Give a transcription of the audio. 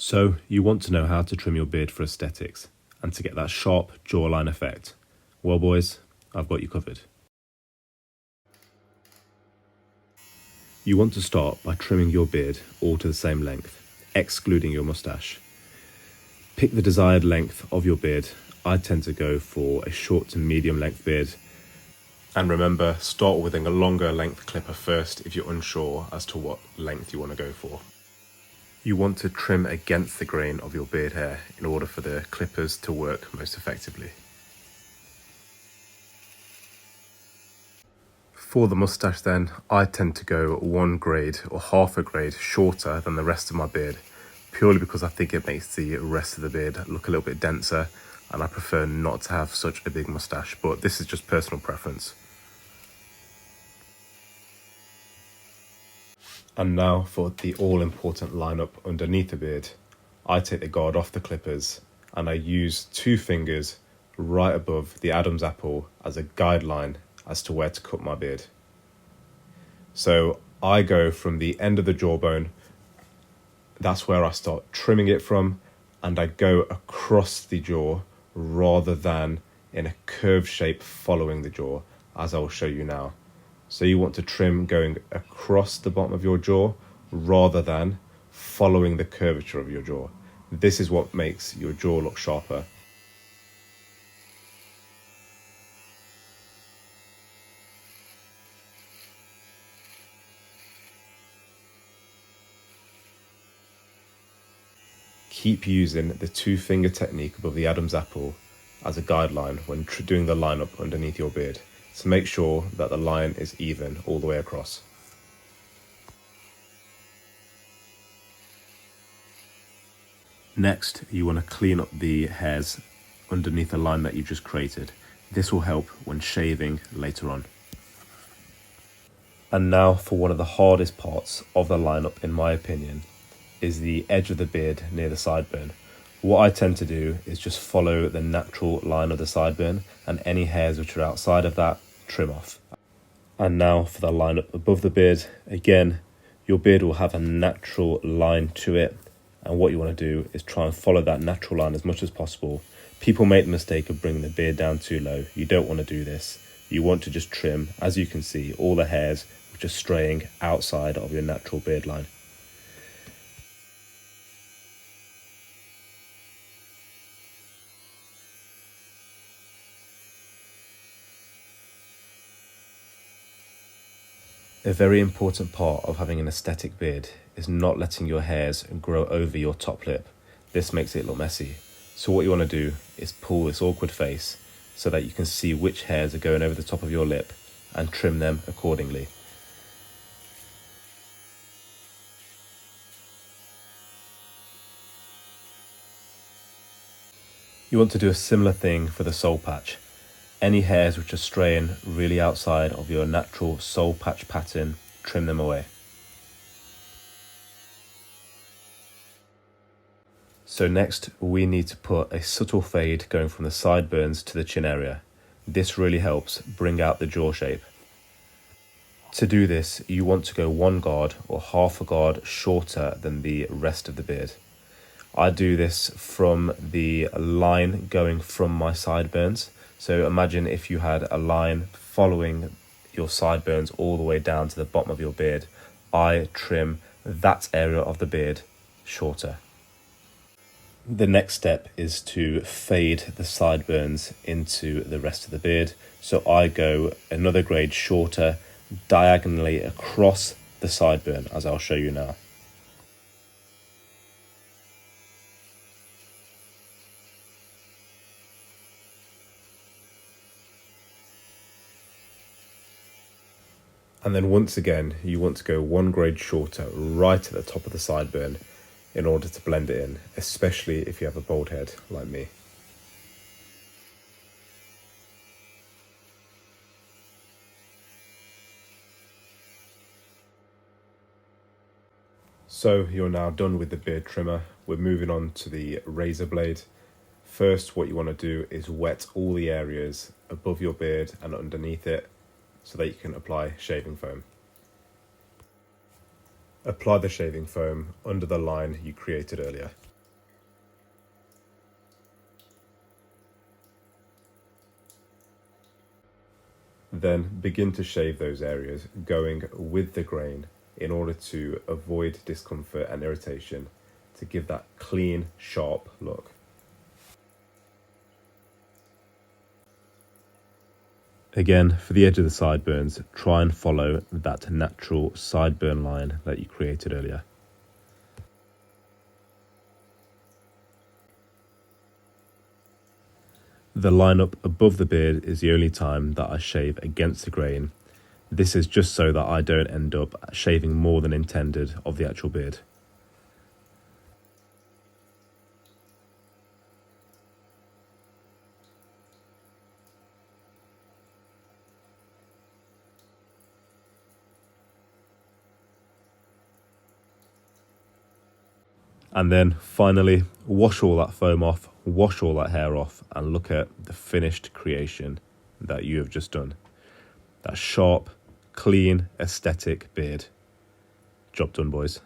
So you want to know how to trim your beard for aesthetics and to get that sharp jawline effect. Well boys, I've got you covered. You want to start by trimming your beard all to the same length, excluding your moustache. Pick the desired length of your beard. I tend to go for a short to medium length beard. And remember, start with a longer length clipper first if you're unsure as to what length you want to go for. You want to trim against the grain of your beard hair in order for the clippers to work most effectively. For the moustache then, I tend to go one grade or half a grade shorter than the rest of my beard, purely because I think it makes the rest of the beard look a little bit denser, and I prefer not to have such a big moustache, but this is just personal preference. And now for the all-important lineup underneath the beard. I take the guard off the clippers and I use 2 fingers right above the Adam's apple as a guideline as to where to cut my beard. So I go from the end of the jawbone, that's where I start trimming it from, and I go across the jaw rather than in a curved shape following the jaw, as I will show you now. So you want to trim going across the bottom of your jaw rather than following the curvature of your jaw. This is what makes your jaw look sharper. Keep using the 2-finger technique above the Adam's apple as a guideline when doing the lineup underneath your beard, to make sure that the line is even all the way across. Next, you want to clean up the hairs underneath the line that you've just created. This will help when shaving later on. And now for one of the hardest parts of the lineup, in my opinion, is the edge of the beard near the sideburn. What I tend to do is just follow the natural line of the sideburn, and any hairs which are outside of that, trim off. And now for the line up above the beard. Again, your beard will have a natural line to it, and what you want to do is try and follow that natural line as much as possible. People make the mistake of bringing the beard down too low. You don't want to do this. You want to just trim, as you can see, all the hairs which are straying outside of your natural beard line. A very important part of having an aesthetic beard is not letting your hairs grow over your top lip. This makes it look messy. So what you want to do is pull this awkward face so that you can see which hairs are going over the top of your lip and trim them accordingly. You want to do a similar thing for the soul patch. Any hairs which are straying really outside of your natural soul patch pattern, trim them away. So next, we need to put a subtle fade going from the sideburns to the chin area. This really helps bring out the jaw shape. To do this, you want to go 1 guard or half a guard shorter than the rest of the beard. I do this from the line going from my sideburns. So imagine if you had a line following your sideburns all the way down to the bottom of your beard. I trim that area of the beard shorter. The next step is to fade the sideburns into the rest of the beard. So I go another grade shorter diagonally across the sideburn, as I'll show you now. And then once again, you want to go 1 grade shorter right at the top of the sideburn in order to blend it in, especially if you have a bald head like me. So you're now done with the beard trimmer. We're moving on to the razor blade. First, what you want to do is wet all the areas above your beard and underneath it, so that you can apply shaving foam. Apply the shaving foam under the line you created earlier. Then begin to shave those areas, going with the grain in order to avoid discomfort and irritation, to give that clean, sharp look. Again, for the edge of the sideburns, try and follow that natural sideburn line that you created earlier. The line up above the beard is the only time that I shave against the grain. This is just so that I don't end up shaving more than intended of the actual beard. And then finally, wash all that foam off, wash all that hair off, and look at the finished creation that you have just done. That sharp, clean, aesthetic beard. Job done, boys.